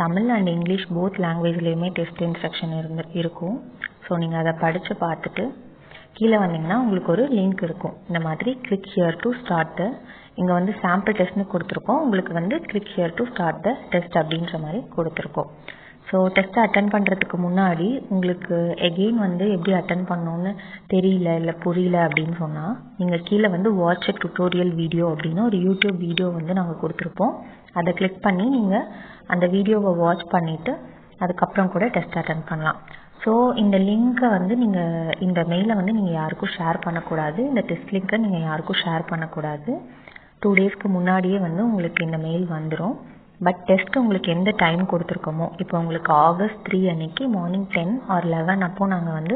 தமிழ் அண்ட் இங்கிலீஷ் போத் லாங்குவேஜ்லேயுமே டெஸ்ட் இன்ஸ்ட்ரக்ஷன் இருக்கும். ஸோ நீங்கள் அதை படித்து பார்த்துட்டு கீழே வந்தீங்கன்னா உங்களுக்கு ஒரு லிங்க் இருக்கும். இந்த மாதிரி click here to start the, இங்கே வந்து சாம்பிள் டெஸ்ட்னு கொடுத்துருக்கோம், உங்களுக்கு வந்து click here to start the test அப்படின்ற மாதிரி கொடுத்துருக்கோம். ஸோ டெஸ்ட்டை அட்டன் பண்ணுறதுக்கு முன்னாடி உங்களுக்கு எகெயின் வந்து எப்படி அட்டன் பண்ணணுன்னு தெரியல இல்லை புரியல அப்படின்னு சொன்னால் நீங்கள் கீழே வந்து வாட்ச் டுட்டோரியல் வீடியோ அப்படின்னு ஒரு யூடியூப் வீடியோ வந்து நாங்கள் கொடுத்துருப்போம். அதை கிளிக் பண்ணி நீங்கள் அந்த வீடியோவை வாட்ச் பண்ணிவிட்டு அதுக்கப்புறம் கூட டெஸ்ட் அட்டன் பண்ணலாம். ஸோ இந்த லிங்க்கை வந்து நீங்கள் இந்த மெயிலை வந்து நீங்கள் யாருக்கும் ஷேர் பண்ணக்கூடாது. இந்த டெஸ்ட் லிங்க்கை நீங்கள் யாருக்கும் ஷேர் பண்ணக்கூடாது. 2 டேஸ்க்கு முன்னாடியே வந்து உங்களுக்கு இந்த மெயில் வந்துடும். பட் டெஸ்ட் உங்களுக்கு எந்த டைம் கொடுத்துருக்கோமோ, இப்போ உங்களுக்கு August 3 அன்னைக்கு மார்னிங் 10 or 11 அப்போது நாங்கள் வந்து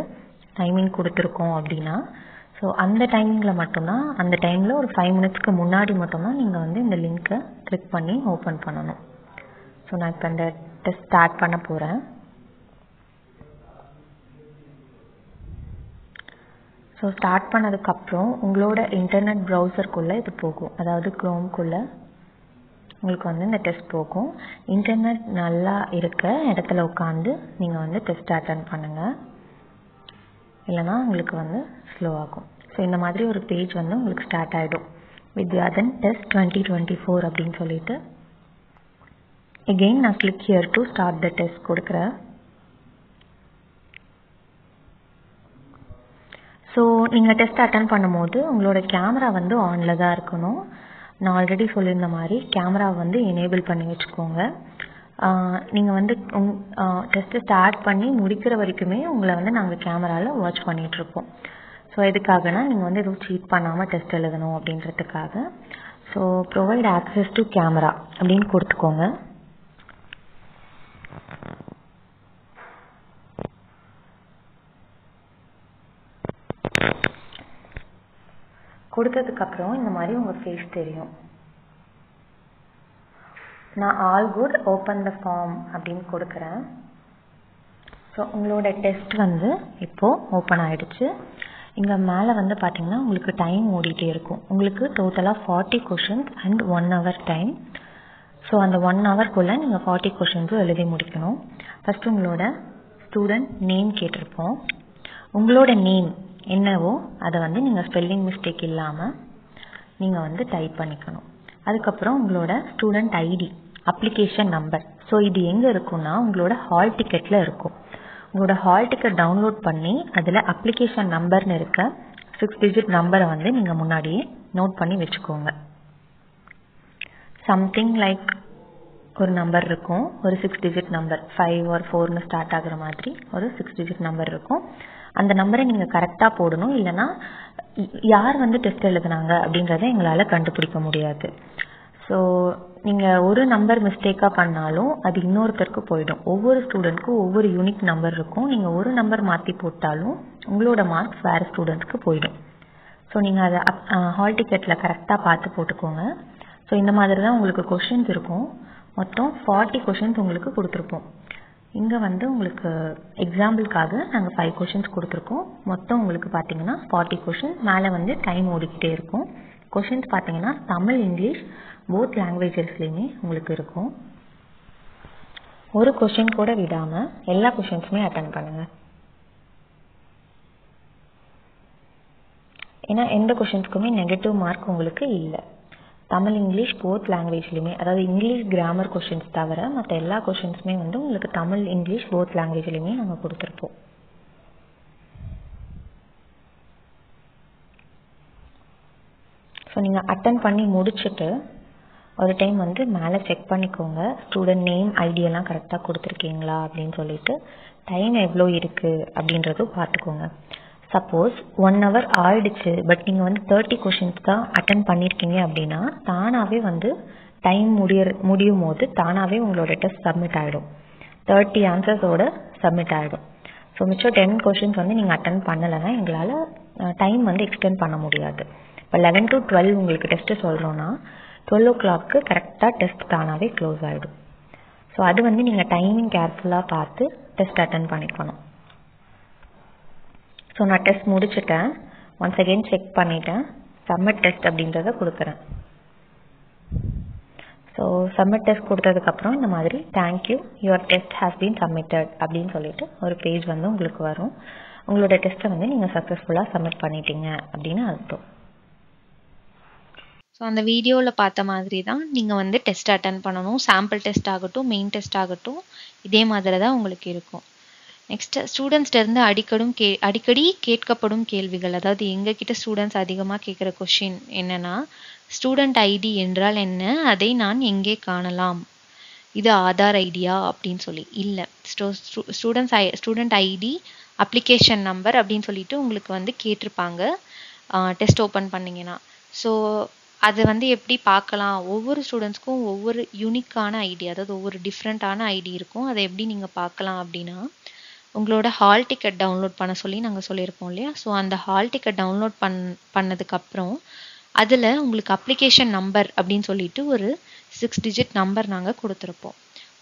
டைமிங் கொடுத்துருக்கோம் அப்படின்னா, ஸோ அந்த டைமிங்கில் மட்டும்தான், அந்த டைமில் ஒரு 5 மினிட்ஸ்க்கு முன்னாடி மட்டும்தான் நீங்கள் வந்து இந்த லிங்க்கை கிளிக் பண்ணி ஓப்பன் பண்ணணும். ஸோ நான் இப்போ இந்த டெஸ்ட் ஸ்டார்ட் பண்ண போகிறேன். ஸோ ஸ்டார்ட் பண்ணதுக்கப்புறம் உங்களோட இன்டர்நெட் ப்ரௌசருக்குள்ளே இது போகும், அதாவது க்ரோம்குள்ளே உங்களுக்கு வந்து இந்த டெஸ்ட் போகும். இன்டர்நெட் நல்லா இருக்க இடத்துல உட்காந்து நீங்கள் வந்து டெஸ்ட் அட்டன் பண்ணுங்கள், இல்லைனா உங்களுக்கு வந்து ஸ்லோ ஆகும். ஸோ இந்த மாதிரி ஒரு பேஜ் வந்து உங்களுக்கு ஸ்டார்ட் ஆகிடும். வித்யாதன் டெஸ்ட் 2024 அப்படின்னு சொல்லிட்டு எகெயின் நான் click here to start the test கொடுக்குறேன். ஸோ நீங்கள் டெஸ்ட் அட்டன் பண்ணும்போது உங்களோட கேமரா வந்து ஆனில் தான் இருக்கணும். நான் ஆல்ரெடி சொல்லியிருந்த மாதிரி கேமரா வந்து எனேபிள் பண்ணி வச்சுக்கோங்க. நீங்கள் வந்து டெஸ்ட்டு ஸ்டார்ட் பண்ணி முடிக்கிற வரைக்குமே உங்களை வந்து நாங்கள் கேமராவில் வாட்ச் பண்ணிகிட்ருப்போம். ஸோ எதுக்காகனா நீங்கள் வந்து எதுவும் சீட் பண்ணாமல் டெஸ்ட் எழுதணும் அப்படின்றதுக்காக. So provide access to camera அப்படின்னு கொடுத்துக்கோங்க. கொடுத்ததுக்கப்புறம் இந்த மாதிரி உங்கள் ஃபேஸ் தெரியும். நான் all good open the form அப்படின்னு கொடுக்குறேன். ஸோ உங்களோட டெஸ்ட் வந்து இப்போது ஓப்பன் ஆகிடுச்சு. இங்கே மேலே வந்து பார்த்திங்கன்னா உங்களுக்கு டைம் ஓடிட்டே இருக்கும். உங்களுக்கு டோட்டலாக 40 questions and 1 hour time. So அந்த 1 hourக்குள்ளே நீங்கள் 40 கொஷின்ஸும் எழுதி முடிக்கணும். ஃபஸ்ட்டு உங்களோட ஸ்டூடெண்ட் நேம் கேட்டிருப்போம். உங்களோட நேம் என்னவோ அதை வந்து நீங்கள் ஸ்பெல்லிங் மிஸ்டேக் இல்லாமல் நீங்கள் வந்து டைப் பண்ணிக்கணும். அதுக்கப்புறம் உங்களோட student ID, application number. So இது எங்கே இருக்குன்னா உங்களோட ஹால் டிக்கெட்டில் இருக்கும். உங்களோட ஹால் டிக்கெட் டவுன்லோட் பண்ணி அதில் அப்ளிகேஷன் நம்பர்னு இருக்க 6 digit நம்பரை வந்து நீங்கள் முன்னாடியே நோட் பண்ணி வச்சுக்கோங்க. சம்திங் லைக் ஒரு நம்பர் இருக்கும், ஒரு 6 digit நம்பர், 5 or 4ன்னு ஸ்டார்ட் ஆகுற மாதிரி ஒரு 6 digit நம்பர் இருக்கும். அந்த நம்பரை நீங்கள் கரெக்டாக போடணும், இல்லைனா யார் வந்து டெஸ்ட் எழுதுனாங்க அப்படின்றத எங்களால் கண்டுபிடிக்க முடியாது. ஸோ நீங்கள் ஒரு நம்பர் மிஸ்டேக்காக பண்ணாலும் அது இன்னொருத்தருக்கு போயிடும். ஒவ்வொரு ஸ்டூடெண்ட்க்கும் ஒவ்வொரு யூனிக் நம்பர் இருக்கும். நீங்கள் ஒரு நம்பர் மாற்றி போட்டாலும் உங்களோட மார்க்ஸ் வேறு ஸ்டூடெண்ட்ஸ்க்கு போயிடும். ஸோ நீங்கள் அதை ஹால் டிக்கெட்டில் கரெக்டாக பார்த்து போட்டுக்கோங்க. ஸோ இந்த மாதிரி தான் உங்களுக்கு கொஷின்ஸ் இருக்கும். மொத்தம் 40 கொஷின்ஸ் உங்களுக்கு கொடுத்துருப்போம். இங்கே வந்து உங்களுக்கு எக்ஸாம்பிளுக்காக நாங்கள் 5 கொஷின்ஸ் கொடுத்துருக்கோம். மொத்தம் உங்களுக்கு பார்த்தீங்கன்னா 40 கொஷின்ஸ். மேலே வந்து டைம் ஓடிக்கிட்டே இருக்கும். கொஷின்ஸ் பார்த்தீங்கன்னா தமிழ், இங்கிலீஷ் போத் லாங்குவேஜஸ்லேயுமே உங்களுக்கு இருக்கும். ஒரு கொஷின் கூட விடாமல் எல்லா கொஷின்ஸுமே அட்டன் பண்ணுங்கள். ஏன்னா எந்த கொஷின்ஸ்க்குமே நெகட்டிவ் மார்க் உங்களுக்கு இல்லை. தமிழ், இங்கிலீஷ் போத் லாங்குவேஜ்லையுமே, அதாவது இங்கிலீஷ் கிராமர் கொஷின்ஸ் தவிர மற்ற எல்லா கொஷின்ஸுமே வந்து உங்களுக்கு தமிழ், இங்கிலீஷ் போத் லாங்குவேஜ்லையுமே நாங்கள் கொடுத்துருப்போம். ஸோ நீங்கள் அட்டன் பண்ணி முடிச்சுட்டு ஒரு டைம் வந்து மேலே செக் பண்ணிக்கோங்க, ஸ்டூடெண்ட் நேம், ஐடியெல்லாம் கரெக்டாக கொடுத்துருக்கீங்களா அப்படின்னு சொல்லிட்டு. டைம் எவ்வளோ இருக்குது அப்படின்றதும் பார்த்துக்கோங்க. சப்போஸ் 1 hour ஆயிடுச்சு, பட் நீங்கள் வந்து 30 கொஷின்ஸ் தான் அட்டன் பண்ணியிருக்கீங்க அப்படின்னா தானாகவே வந்து டைம் முடியும் போது தானாகவே உங்களோட டெஸ்ட் சப்மிட் ஆகிடும். 30 ஆன்சர்ஸோடு சப்மிட் ஆகிடும். ஸோ மிச்சம் 10 கொஷின்ஸ் வந்து நீங்கள் அட்டன் பண்ணலைன்னா எங்களால் டைம் வந்து எக்ஸ்டெண்ட் பண்ண முடியாது. இப்போ 11 to 12 உங்களுக்கு டெஸ்ட்டு சொல்கிறோன்னா 12 o'clock கரெக்டாக டெஸ்ட் தானாகவே க்ளோஸ் ஆகிடும். ஸோ அது வந்து நீங்கள் டைமிங் கேர்ஃபுல்லாக பார்த்து டெஸ்ட் அட்டன் பண்ணிக்கணும். ஸோ நான் டெஸ்ட் முடிச்சுட்டேன். ஒன்ஸ் அகெயின் செக் பண்ணிவிட்டேன். சப்மிட் டெஸ்ட் அப்படின்றத கொடுக்குறேன். ஸோ சப்மிட் டெஸ்ட் கொடுத்ததுக்கப்புறம் இந்த மாதிரி thank you your test has been submitted அப்படின்னு சொல்லிட்டு ஒரு பேஜ் வந்து உங்களுக்கு வரும். உங்களோட டெஸ்ட்டை வந்து நீங்கள் சக்ஸஸ்ஃபுல்லாக சப்மிட் பண்ணிட்டீங்க அப்படின்னு அர்த்தம். ஸோ அந்த வீடியோவில் பார்த்த மாதிரி தான் நீங்கள் வந்து டெஸ்ட் அட்டன் பண்ணணும். சாம்பிள் டெஸ்ட் ஆகட்டும், மெயின் டெஸ்ட் ஆகட்டும், இதே மாதிரி தான் உங்களுக்கு இருக்கும். நெக்ஸ்ட்டு ஸ்டூடெண்ட்ஸ்டேருந்து அடிக்கடி கேட்கப்படும் கேள்விகள், அதாவது எங்ககிட்ட ஸ்டூடெண்ட்ஸ் அதிகமாக கேட்குற கொஷின் என்னென்னா, ஸ்டூடெண்ட் ஐடி என்றால் என்ன, அதை நான் எங்கே காணலாம், இது ஆதார் ஐடியா அப்படின்னு சொல்லி. இல்லை, ஸ்டூடெண்ட் ஐடி அப்ளிகேஷன் நம்பர் அப்படின்னு சொல்லிட்டு உங்களுக்கு வந்து கேட்டிருப்பாங்க டெஸ்ட் ஓப்பன் பண்ணிங்கன்னா. ஸோ அது வந்து எப்படி பார்க்கலாம், ஒவ்வொரு ஸ்டூடெண்ட்ஸ்க்கும் ஒவ்வொரு யூனிக்கான ஐடி, அதாவது ஒவ்வொரு டிஃப்ரெண்ட்டான ஐடி இருக்கும். அதை எப்படி நீங்கள் பார்க்கலாம் அப்படின்னா, உங்களோட ஹால் டிக்கெட் டவுன்லோட் பண்ண சொல்லி நாங்கள் சொல்லியிருப்போம் இல்லையா. ஸோ அந்த ஹால் டிக்கெட் டவுன்லோட் பண்ணதுக்கப்புறம் அதில் உங்களுக்கு அப்ளிகேஷன் நம்பர் அப்படின்னு சொல்லிட்டு ஒரு 6 டிஜிட் நம்பர் நாங்கள் கொடுத்துருப்போம்.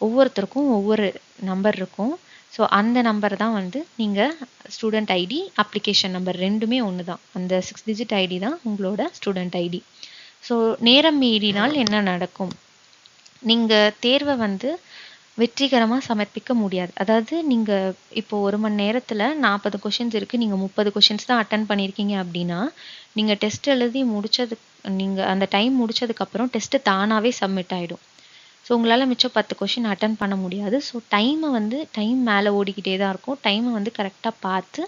ஒவ்வொருத்தருக்கும் ஒவ்வொரு நம்பர் இருக்கும். ஸோ அந்த நம்பர் தான் வந்து நீங்கள் ஸ்டூடெண்ட் ஐடி, அப்ளிகேஷன் நம்பர் ரெண்டுமே ஒன்று தான். அந்த 6 டிஜிட் ஐடி தான் உங்களோட ஸ்டூடெண்ட் ஐடி. ஸோ நேரம் மீறினால் என்ன நடக்கும், நீங்கள் தேர்வை வந்து வெற்றிகரமாக சமர்ப்பிக்க முடியாது. அதாவது நீங்கள் இப்போ 1 மணி நேரத்தில் 40 கொஷின்ஸ் இருக்குது, நீங்கள் 30 கொஷின்ஸ் தான் அட்டன் பண்ணியிருக்கீங்க அப்படின்னா, நீங்கள் டெஸ்ட் எழுதி நீங்கள் அந்த டைம் முடிச்சதுக்கப்புறம் டெஸ்ட்டு தானாகவே சப்மிட் ஆகிடும். ஸோ உங்களால் மிச்சம் 10 கொஷின் அட்டன் பண்ண முடியாது. ஸோ டைம் மேலே ஓடிக்கிட்டே தான் இருக்கும். டைமை வந்து கரெக்டாக பார்த்து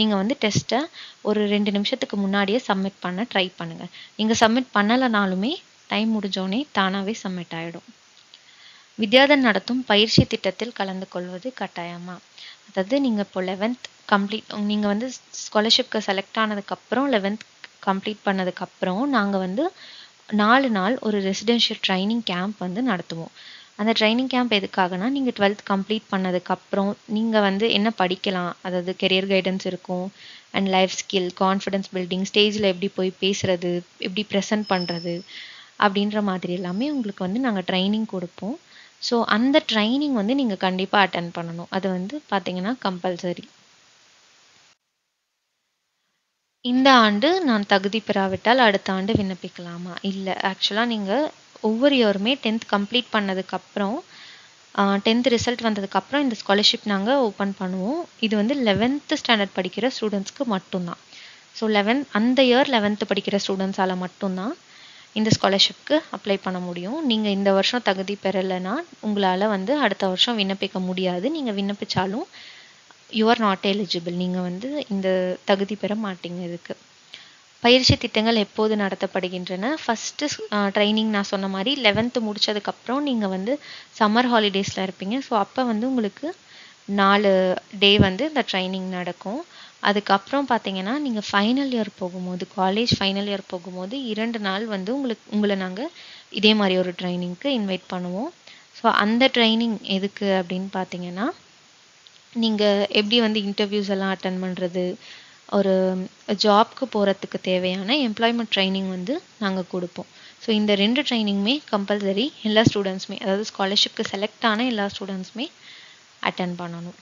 நீங்கள் வந்து டெஸ்ட்டை ஒரு 2 நிமிஷத்துக்கு முன்னாடியே சப்மிட் பண்ண ட்ரை பண்ணுங்கள். நீங்கள் சப்மிட் பண்ணலைனாலுமே டைம் முடிஞ்சோடனே தானாகவே சப்மிட் ஆகிடும். வித்யாதன் நடத்தும் பயிற்சி திட்டத்தில் கலந்து கொள்வது கட்டாயமா? அதாவது நீங்கள் இப்போ 11th நீங்கள் வந்து ஸ்காலர்ஷிப்க்கு செலக்ட் ஆனதுக்கப்புறம் 11th கம்ப்ளீட் பண்ணதுக்கப்புறம் நாங்கள் வந்து 4 நாள் ஒரு ரெசிடென்ஷியல் ட்ரைனிங் கேம்ப் வந்து நடத்துவோம். அந்த ட்ரைனிங் கேம்ப் எதுக்காகனா, நீங்கள் 12th கம்ப்ளீட் பண்ணதுக்கப்புறம் நீங்கள் வந்து என்ன படிக்கலாம், அதாவது கெரியர் கைடன்ஸ் இருக்கும், and life skill, confidence building, ஸ்டேஜில் எப்படி போய் பேசுகிறது, எப்படி ப்ரெசென்ட் பண்ணுறது அப்படின்ற மாதிரி எல்லாமே உங்களுக்கு வந்து நாங்கள் ட்ரைனிங் கொடுப்போம். ஸோ அந்த ட்ரைனிங் வந்து நீங்கள் கண்டிப்பாக அட்டன் பண்ணணும். அது வந்து பார்த்தீங்கன்னா கம்பல்சரி. இந்த ஆண்டு நான் தகுதி பெறாவிட்டால் அடுத்த ஆண்டு விண்ணப்பிக்கலாமா? இல்லை, ஆக்சுவலாக நீங்கள் ஒவ்வொரு இயருமே 10th கம்ப்ளீட் பண்ணதுக்கப்புறம் 10th ரிசல்ட் வந்ததுக்கப்புறம் இந்த ஸ்காலர்ஷிப் நாங்கள் ஓப்பன் பண்ணுவோம். இது வந்து 11th ஸ்டாண்டர்ட் படிக்கிற ஸ்டூடெண்ட்ஸ்க்கு மட்டும்தான். ஸோ அந்த இயர் 11th படிக்கிற ஸ்டூடெண்ட்ஸால் மட்டும்தான் இந்த ஸ்காலர்ஷிப்க்கு அப்ளை பண்ண முடியும். நீங்கள் இந்த வருஷம் தகுதி பெறலைன்னா உங்களால் வந்து அடுத்த வருஷம் விண்ணப்பிக்க முடியாது. நீங்கள் விண்ணப்பிச்சாலும் யூ ஆர் நாட் எலிஜிபிள், நீங்கள் வந்து இந்த தகுதி பெற மாட்டீங்க. இதுக்கு பயிற்சி திட்டங்கள் எப்போது நடத்தப்படுகின்றன? ஃபஸ்ட்டு ட்ரைனிங் நான் சொன்ன மாதிரி 11th முடித்ததுக்கப்புறம் நீங்கள் வந்து சம்மர் ஹாலிடேஸில் இருப்பீங்க. ஸோ அப்போ வந்து உங்களுக்கு 4 டே வந்து இந்த ட்ரைனிங் நடக்கும். அதுக்கப்புறம் பார்த்தீங்கன்னா நீங்கள் ஃபைனல் இயர் போகும்போது, காலேஜ் ஃபைனல் இயர் போகும்போது 2 நாள் வந்து உங்களை நாங்கள் இதே மாதிரி ஒரு ட்ரைனிங்க்கு இன்வைட் பண்ணுவோம். ஸோ அந்த ட்ரைனிங் எதுக்கு அப்படின்னு பார்த்தீங்கன்னா, நீங்கள் எப்படி வந்து இன்டர்வியூஸ் எல்லாம் அட்டன் பண்ணுறது, ஒரு ஜாப்க்கு போகிறதுக்கு தேவையான எம்ப்ளாய்மெண்ட் ட்ரைனிங் வந்து நாங்கள் கொடுப்போம். ஸோ இந்த 2 ட்ரைனிங்குமே கம்பல்சரி எல்லா ஸ்டூடெண்ட்ஸுமே, அதாவது ஸ்காலர்ஷிப்க்கு செலக்ட் ஆன எல்லா ஸ்டூடெண்ட்ஸுமே அட்டன் பண்ணணும்.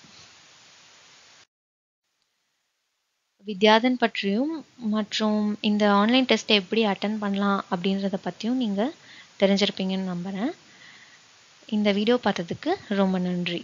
வித்யாதன் பற்றியும் மற்றும் இந்த ஆன்லைன் டெஸ்ட்டை எப்படி அட்டன் பண்ணலாம் அப்படின்றத பற்றியும் நீங்கள் தெரிஞ்சிருப்பீங்கன்னு நம்புகிறேன். இந்த வீடியோ பார்த்ததுக்கு ரொம்ப நன்றி.